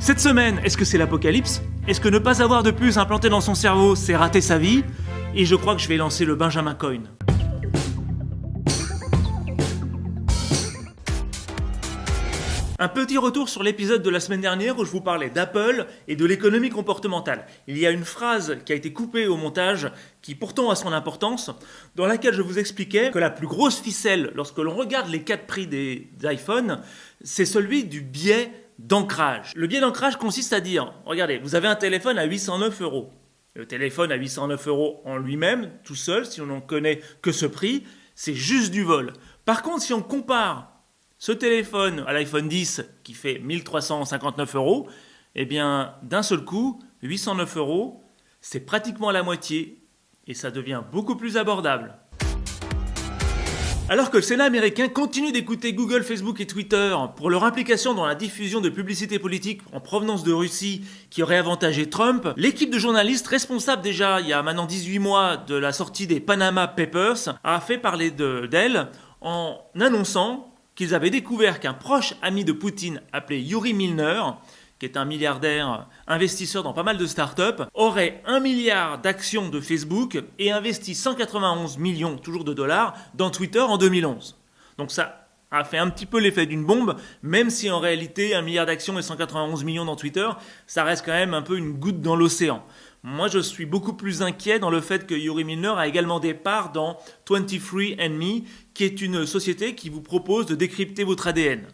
Cette semaine, est-ce que c'est l'apocalypse? Est-ce que ne pas avoir de puce implantée dans son cerveau, c'est rater sa vie? Et je crois que je vais lancer le Benjamin Coin. Un petit retour sur l'épisode de la semaine dernière où je vous parlais d'Apple et de l'économie comportementale. Il y a une phrase qui a été coupée au montage, qui pourtant a son importance, dans laquelle je vous expliquais que la plus grosse ficelle, lorsque l'on regarde les cas de prix des iPhones, c'est celui du biais d'ancrage. Le biais d'ancrage consiste à dire, regardez, vous avez un téléphone à 809 €. Le téléphone à 809 € en lui-même, tout seul, si on n'en connaît que ce prix, c'est juste du vol. Par contre, si on compare ce téléphone à l'iPhone 10 qui fait 1359 €, eh bien, d'un seul coup, 809 €, c'est pratiquement la moitié et ça devient beaucoup plus abordable. Alors que le Sénat américain continue d'écouter Google, Facebook et Twitter pour leur implication dans la diffusion de publicités politiques en provenance de Russie qui aurait avantagé Trump, l'équipe de journalistes responsable déjà il y a maintenant 18 mois de la sortie des Panama Papers a fait parler d'elle en annonçant qu'ils avaient découvert qu'un proche ami de Poutine appelé Yuri Milner, qui est un milliardaire investisseur dans pas mal de startups, aurait 1 milliard d'actions de Facebook et investi 191 millions, toujours de dollars, dans Twitter en 2011. Donc ça a fait un petit peu l'effet d'une bombe, même si en réalité 1 milliard d'actions et 191 millions dans Twitter, ça reste quand même un peu une goutte dans l'océan. Moi, je suis beaucoup plus inquiet dans le fait que Yuri Milner a également des parts dans 23andMe, qui est une société qui vous propose de décrypter votre ADN.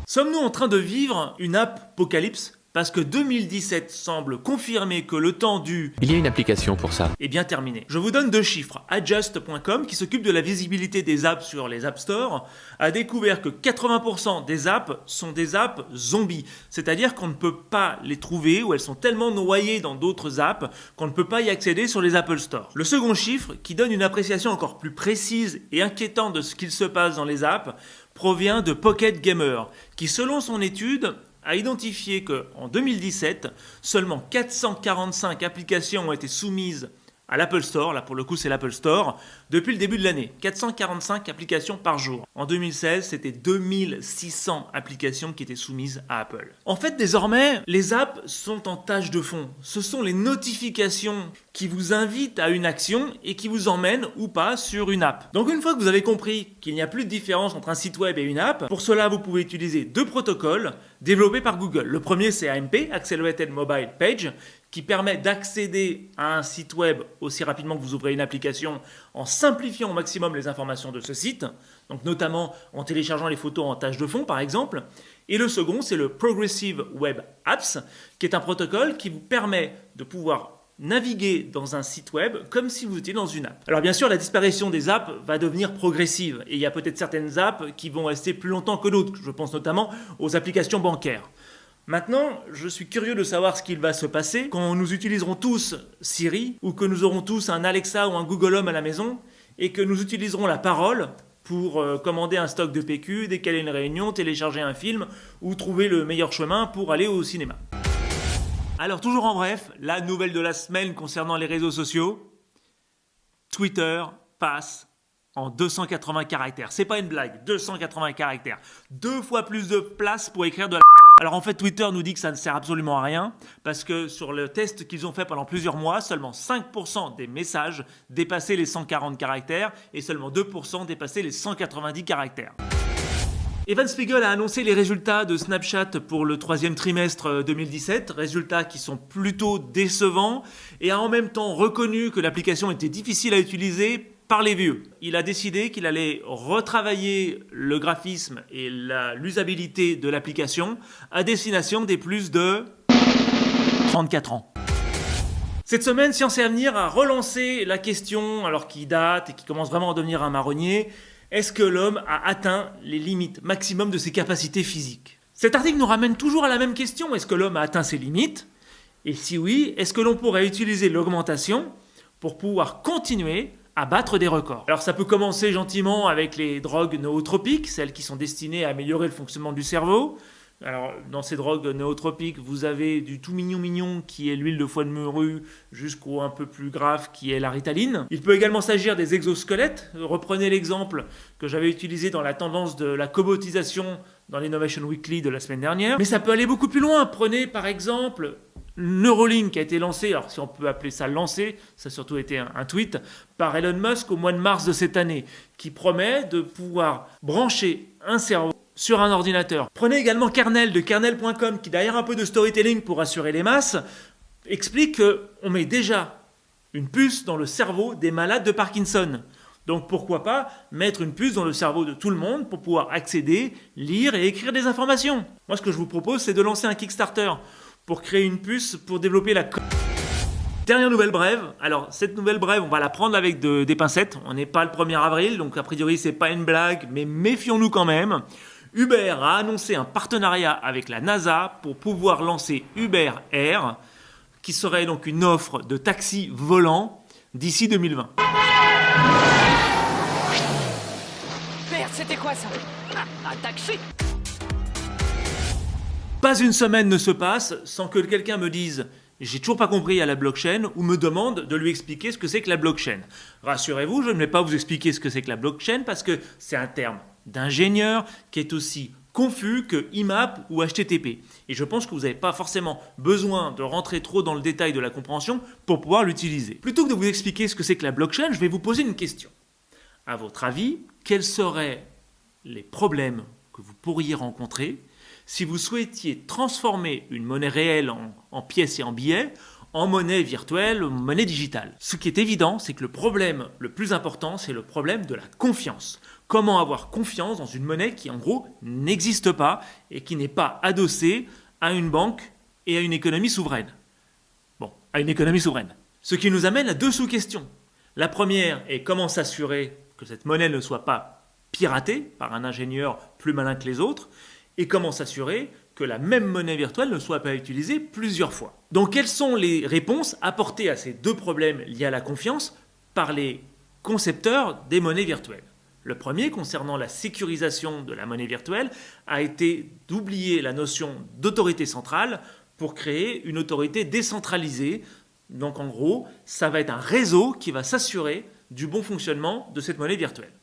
Sommes-nous en train de vivre une apocalypse? Parce que 2017 semble confirmer que le temps du Il y a une application pour ça. est bien terminé. Je vous donne 2 chiffres. Adjust.com, qui s'occupe de la visibilité des apps sur les App Store, a découvert que 80% des apps sont des apps zombies. C'est-à-dire qu'on ne peut pas les trouver ou elles sont tellement noyées dans d'autres apps qu'on ne peut pas y accéder sur les Apple Store. Le second chiffre, qui donne une appréciation encore plus précise et inquiétante de ce qu'il se passe dans les apps, provient de Pocket Gamer, qui selon son étude a identifié qu'en 2017, seulement 445 applications ont été soumises à l'Apple Store, là pour le coup c'est l'Apple Store, depuis le début de l'année. 445 applications par jour. En 2016, c'était 2600 applications qui étaient soumises à Apple. En fait, désormais, les apps sont en tâche de fond. Ce sont les notifications qui vous invitent à une action et qui vous emmènent ou pas sur une app. Donc une fois que vous avez compris qu'il n'y a plus de différence entre un site web et une app, pour cela vous pouvez utiliser 2 protocoles développés par Google. Le premier c'est AMP, Accelerated Mobile Page, qui permet d'accéder à un site web aussi rapidement que vous ouvrez une application en simplifiant au maximum les informations de ce site, donc notamment en téléchargeant les photos en tâche de fond par exemple. Et le second, c'est le Progressive Web Apps, qui est un protocole qui vous permet de pouvoir naviguer dans un site web comme si vous étiez dans une app. Alors bien sûr, la disparition des apps va devenir progressive et il y a peut-être certaines apps qui vont rester plus longtemps que d'autres. Je pense notamment aux applications bancaires. Maintenant, je suis curieux de savoir ce qu'il va se passer quand nous utiliserons tous Siri ou que nous aurons tous un Alexa ou un Google Home à la maison et que nous utiliserons la parole pour commander un stock de PQ, décaler une réunion, télécharger un film ou trouver le meilleur chemin pour aller au cinéma. Alors toujours en bref, la nouvelle de la semaine concernant les réseaux sociaux, Twitter passe en 280 caractères. C'est pas une blague, 280 caractères. 2 fois plus de place pour écrire de la... Alors en fait, Twitter nous dit que ça ne sert absolument à rien parce que sur le test qu'ils ont fait pendant plusieurs mois, seulement 5% des messages dépassaient les 140 caractères et seulement 2% dépassaient les 190 caractères. Evan Spiegel a annoncé les résultats de Snapchat pour le 3e trimestre 2017, résultats qui sont plutôt décevants, et a en même temps reconnu que l'application était difficile à utiliser par les vieux. Il a décidé qu'il allait retravailler le graphisme et l'usabilité de l'application à destination des plus de 34 ans. Cette semaine, Science et Avenir a relancé la question, alors qui date et qui commence vraiment à devenir un marronnier, est-ce que l'homme a atteint les limites maximum de ses capacités physiques? Cet article nous ramène toujours à la même question, est-ce que l'homme a atteint ses limites? Et si oui, est-ce que l'on pourrait utiliser l'augmentation pour pouvoir continuer à battre des records? Alors ça peut commencer gentiment avec les drogues nootropiques, celles qui sont destinées à améliorer le fonctionnement du cerveau. Alors dans ces drogues nootropiques, vous avez du tout mignon qui est l'huile de foie de morue jusqu'au un peu plus grave qui est la ritaline. Il peut également s'agir des exosquelettes. Reprenez l'exemple que j'avais utilisé dans la tendance de la cobotisation dans l'Innovation Weekly de la semaine dernière. Mais ça peut aller beaucoup plus loin. Prenez par exemple Neuralink qui a été lancé, alors si on peut appeler ça lancé, ça a surtout été un tweet, par Elon Musk au mois de mars de cette année, qui promet de pouvoir brancher un cerveau sur un ordinateur. Prenez également Kernel de kernel.com, qui derrière un peu de storytelling pour rassurer les masses, explique qu'on met déjà une puce dans le cerveau des malades de Parkinson. Donc pourquoi pas mettre une puce dans le cerveau de tout le monde pour pouvoir accéder, lire et écrire des informations. Moi ce que je vous propose c'est de lancer un Kickstarter pour créer une puce pour développer la... Dernière nouvelle brève. Alors cette nouvelle brève on va la prendre avec des pincettes. On n'est pas le 1er avril donc a priori c'est pas une blague mais méfions-nous quand même. Uber a annoncé un partenariat avec la NASA pour pouvoir lancer Uber Air qui serait donc une offre de taxi volant d'ici 2020. Merde, c'était quoi ça? Un taxi? Pas une semaine ne se passe sans que quelqu'un me dise « j'ai toujours pas compris à la blockchain » ou me demande de lui expliquer ce que c'est que la blockchain. Rassurez-vous, je ne vais pas vous expliquer ce que c'est que la blockchain parce que c'est un terme d'ingénieur qui est aussi confus que IMAP ou HTTP. Et je pense que vous n'avez pas forcément besoin de rentrer trop dans le détail de la compréhension pour pouvoir l'utiliser. Plutôt que de vous expliquer ce que c'est que la blockchain, je vais vous poser une question. À votre avis, quels seraient les problèmes que vous pourriez rencontrer si vous souhaitiez transformer une monnaie réelle en pièces et en billets en monnaie virtuelle ou monnaie digitale? Ce qui est évident, c'est que le problème le plus important, c'est le problème de la confiance. Comment avoir confiance dans une monnaie qui, en gros, n'existe pas et qui n'est pas adossée à une banque et à une économie souveraine. Bon, à une économie souveraine. Ce qui nous amène à 2 sous-questions. La première est comment s'assurer que cette monnaie ne soit pas piratée par un ingénieur plus malin que les autres et comment s'assurer que la même monnaie virtuelle ne soit pas utilisée plusieurs fois. Donc, quelles sont les réponses apportées à ces 2 problèmes liés à la confiance par les concepteurs des monnaies virtuelles? Le premier, concernant la sécurisation de la monnaie virtuelle, a été d'oublier la notion d'autorité centrale pour créer une autorité décentralisée. Donc en gros, ça va être un réseau qui va s'assurer du bon fonctionnement de cette monnaie virtuelle.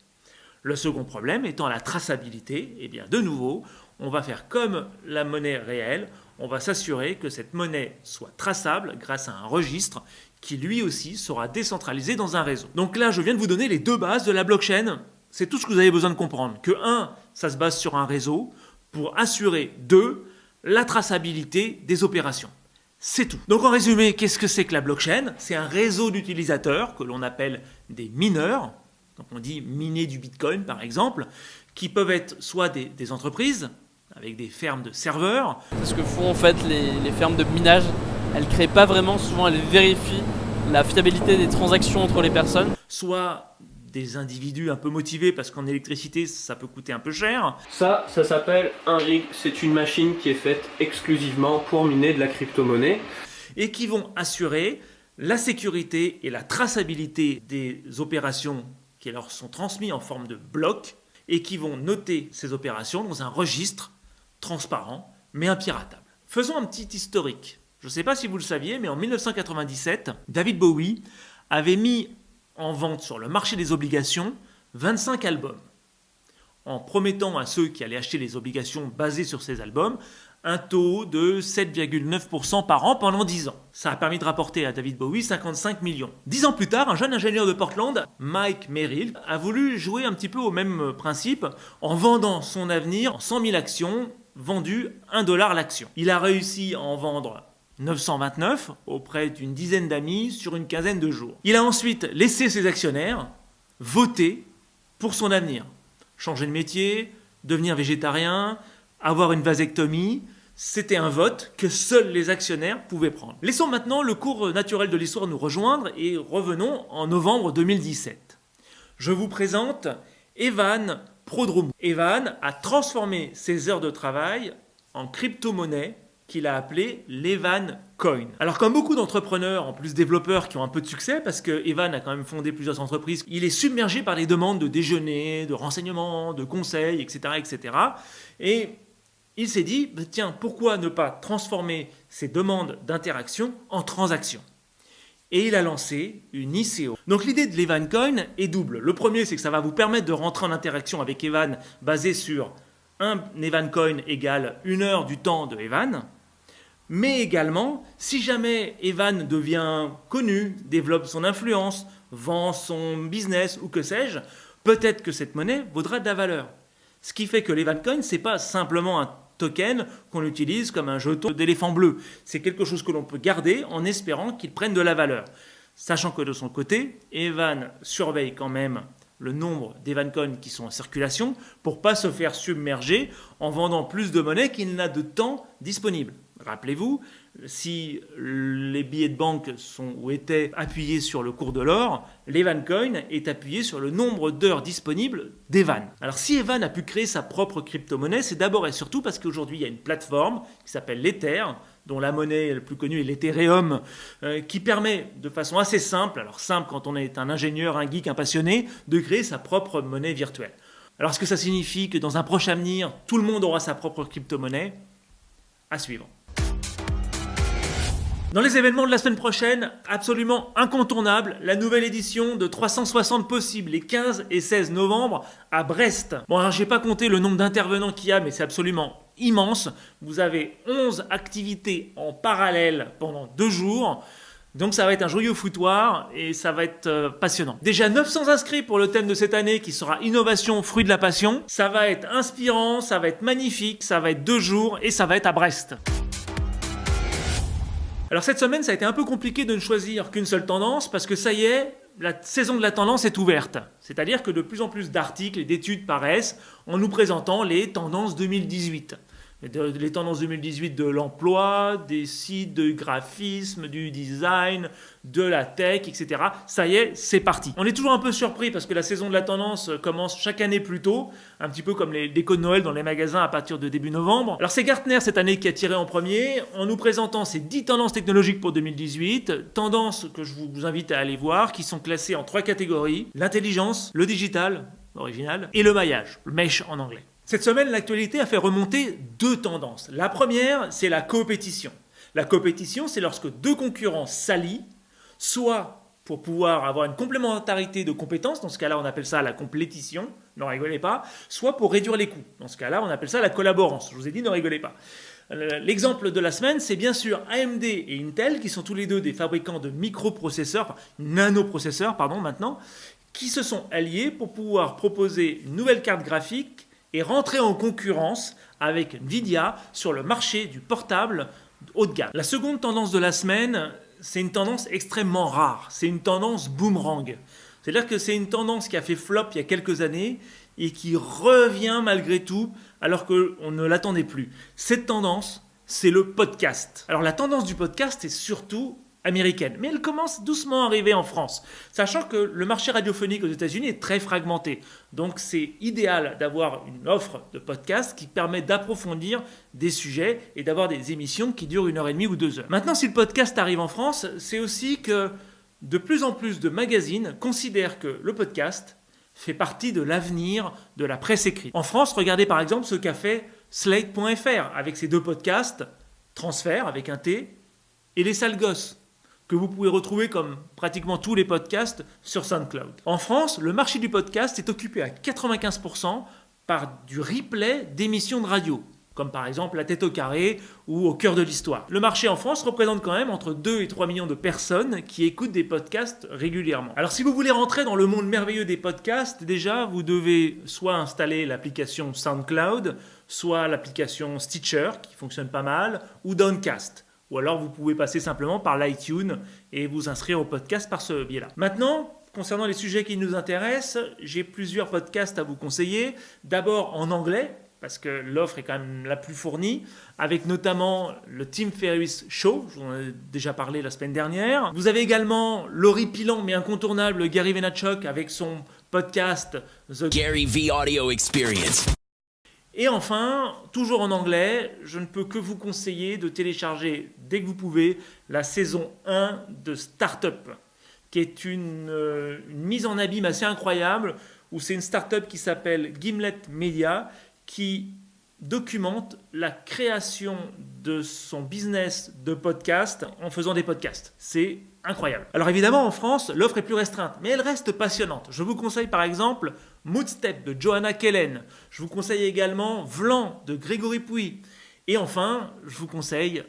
Le second problème étant la traçabilité, et bien de nouveau, on va faire comme la monnaie réelle, on va s'assurer que cette monnaie soit traçable grâce à un registre qui lui aussi sera décentralisé dans un réseau. Donc là, je viens de vous donner les 2 bases de la blockchain. C'est tout ce que vous avez besoin de comprendre. Que 1, ça se base sur un réseau pour assurer 2, la traçabilité des opérations. C'est tout. Donc en résumé, qu'est-ce que c'est que la blockchain? C'est un réseau d'utilisateurs que l'on appelle des mineurs. Donc on dit miner du Bitcoin par exemple, qui peuvent être soit des entreprises avec des fermes de serveurs. Ce que font en fait les fermes de minage, elles ne créent pas vraiment, souvent elles vérifient la fiabilité des transactions entre les personnes. Soit des individus un peu motivés parce qu'en électricité ça peut coûter un peu cher. Ça s'appelle un rig, c'est une machine qui est faite exclusivement pour miner de la crypto-monnaie. Et qui vont assurer la sécurité et la traçabilité des opérations qui leur sont transmises en forme de blocs et qui vont noter ces opérations dans un registre transparent mais impiratable. Faisons un petit historique. Je ne sais pas si vous le saviez, mais en 1997, David Bowie avait mis en vente sur le marché des obligations 25 albums, en promettant à ceux qui allaient acheter les obligations basées sur ces albums un taux de 7,9% par an pendant 10 ans. Ça a permis de rapporter à David Bowie 55 millions. 10 ans plus tard, un jeune ingénieur de Portland, Mike Merrill, a voulu jouer un petit peu au même principe en vendant son avenir en 100 000 actions vendues $1 l'action. Il a réussi à en vendre 929 auprès d'une dizaine d'amis sur une quinzaine de jours. Il a ensuite laissé ses actionnaires voter pour son avenir. Changer de métier, devenir végétarien, avoir une vasectomie, c'était un vote que seuls les actionnaires pouvaient prendre. Laissons maintenant le cours naturel de l'histoire nous rejoindre et revenons en novembre 2017. Je vous présente Evan Prodromou. Evan a transformé ses heures de travail en crypto-monnaie qu'il a appelé l'Evan Coin. Alors comme beaucoup d'entrepreneurs, en plus développeurs qui ont un peu de succès, parce que Evan a quand même fondé plusieurs entreprises, il est submergé par les demandes de déjeuner, de renseignements, de conseils, etc. etc. Et il s'est dit, tiens, pourquoi ne pas transformer ces demandes d'interaction en transactions? Et il a lancé une ICO. Donc l'idée de l'Evan Coin est double. Le premier, c'est que ça va vous permettre de rentrer en interaction avec Evan basé sur un Evan Coin égale 1 heure du temps de Evan. Mais également, si jamais Evan devient connu, développe son influence, vend son business ou que sais-je, peut-être que cette monnaie vaudra de la valeur. Ce qui fait que l'Evan Coin, ce n'est pas simplement un token qu'on utilise comme un jeton d'éléphant bleu. C'est quelque chose que l'on peut garder en espérant qu'il prenne de la valeur. Sachant que de son côté, Evan surveille quand même le nombre d'Evan Coin qui sont en circulation pour ne pas se faire submerger en vendant plus de monnaie qu'il n'a de temps disponible. Rappelez-vous, si les billets de banque sont ou étaient appuyés sur le cours de l'or, l'Evan Coin est appuyé sur le nombre d'heures disponibles d'Evan. Alors si Evan a pu créer sa propre crypto-monnaie, c'est d'abord et surtout parce qu'aujourd'hui il y a une plateforme qui s'appelle l'Ether, dont la monnaie la plus connue est l'Ethereum, qui permet de façon assez simple, alors simple quand on est un ingénieur, un geek, un passionné, de créer sa propre monnaie virtuelle. Alors est-ce que ça signifie que dans un proche avenir, tout le monde aura sa propre crypto-monnaie ? À suivre. Dans les événements de la semaine prochaine, absolument incontournable, la nouvelle édition de 360 possibles les 15 et 16 novembre à Brest. Bon, alors j'ai pas compté le nombre d'intervenants qu'il y a, mais c'est absolument immense. Vous avez 11 activités en parallèle pendant 2 jours. Donc ça va être un joyeux foutoir et ça va être passionnant. Déjà 900 inscrits pour le thème de cette année qui sera Innovation, fruit de la passion. Ça va être inspirant, ça va être magnifique, ça va être 2 jours et ça va être à Brest. Alors cette semaine, ça a été un peu compliqué de ne choisir qu'une seule tendance parce que ça y est, la saison de la tendance est ouverte. C'est-à-dire que de plus en plus d'articles et d'études paraissent en nous présentant les tendances 2018. Les tendances 2018 de l'emploi, des sites de graphisme, du design, de la tech, etc. Ça y est, c'est parti. On est toujours un peu surpris parce que la saison de la tendance commence chaque année plus tôt, un petit peu comme les décos de Noël dans les magasins à partir de début novembre. Alors c'est Gartner cette année qui a tiré en premier en nous présentant ces 10 tendances technologiques pour 2018, tendances que je vous invite à aller voir, qui sont classées en 3 catégories, l'intelligence, le digital, original, et le maillage, le mesh en anglais. Cette semaine, l'actualité a fait remonter 2 tendances. La première, c'est la coopétition. La coopétition, c'est lorsque 2 concurrents s'allient, soit pour pouvoir avoir une complémentarité de compétences, dans ce cas-là, on appelle ça la complétition, ne rigolez pas, soit pour réduire les coûts. Dans ce cas-là, on appelle ça la collaborance. Je vous ai dit, ne rigolez pas. L'exemple de la semaine, c'est bien sûr AMD et Intel, qui sont tous les deux des fabricants de microprocesseurs, nanoprocesseurs, maintenant, qui se sont alliés pour pouvoir proposer une nouvelle carte graphique et rentrer en concurrence avec Nvidia sur le marché du portable haut de gamme. La seconde tendance de la semaine, c'est une tendance extrêmement rare. C'est une tendance boomerang. C'est-à-dire que c'est une tendance qui a fait flop il y a quelques années et qui revient malgré tout alors qu'on ne l'attendait plus. Cette tendance, c'est le podcast. Alors la tendance du podcast est surtout américaine, mais elle commence doucement à arriver en France, sachant que le marché radiophonique aux États-Unis est très fragmenté. Donc c'est idéal d'avoir une offre de podcast qui permet d'approfondir des sujets et d'avoir des émissions qui durent 1h30 ou 2 heures. Maintenant, si le podcast arrive en France, c'est aussi que de plus en plus de magazines considèrent que le podcast fait partie de l'avenir de la presse écrite. En France, regardez par exemple ce qu'a fait Slate.fr avec ses 2 podcasts, Transfert avec un T et Les Sales Gosses, que vous pouvez retrouver comme pratiquement tous les podcasts sur SoundCloud. En France, le marché du podcast est occupé à 95% par du replay d'émissions de radio, comme par exemple La Tête au carré ou Au cœur de l'histoire. Le marché en France représente quand même entre 2 et 3 millions de personnes qui écoutent des podcasts régulièrement. Alors si vous voulez rentrer dans le monde merveilleux des podcasts, déjà vous devez soit installer l'application SoundCloud, soit l'application Stitcher, qui fonctionne pas mal, ou Downcast. Ou alors vous pouvez passer simplement par l'iTunes et vous inscrire au podcast par ce biais-là. Maintenant, concernant les sujets qui nous intéressent, j'ai plusieurs podcasts à vous conseiller. D'abord en anglais, parce que l'offre est quand même la plus fournie, avec notamment le Tim Ferriss Show, je vous en ai déjà parlé la semaine dernière. Vous avez également l'horripilant mais incontournable Gary Vaynerchuk avec son podcast The Gary V Audio Experience. Et enfin, toujours en anglais, je ne peux que vous conseiller de télécharger dès que vous pouvez la saison 1 de Startup, qui est une mise en abîme assez incroyable, où c'est une startup qui s'appelle Gimlet Media, qui documente la création de son business de podcast en faisant des podcasts. C'est incroyable. Alors évidemment, en France, l'offre est plus restreinte, mais elle reste passionnante. Je vous conseille par exemple Moodstep de Johanna Kellen. Je vous conseille également Vlan de Grégory Pouy. Et enfin, je vous conseille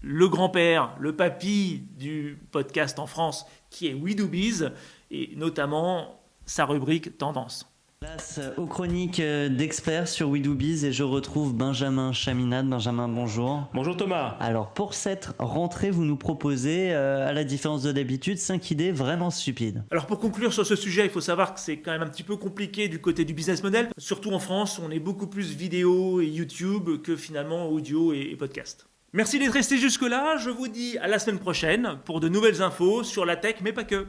le grand-père, le papy du podcast en France, qui est WeDoBiz, et notamment sa rubrique Tendance. Place aux chroniques d'experts sur WeDoBiz et je retrouve Benjamin Chaminade. Benjamin, bonjour. Bonjour Thomas. Alors pour cette rentrée, vous nous proposez, à la différence de d'habitude, 5 idées vraiment stupides. Alors pour conclure sur ce sujet, il faut savoir que c'est quand même un petit peu compliqué du côté du business model. Surtout en France, on est beaucoup plus vidéo et YouTube que finalement audio et podcast. Merci d'être resté jusque-là. Je vous dis à la semaine prochaine pour de nouvelles infos sur la tech, mais pas que.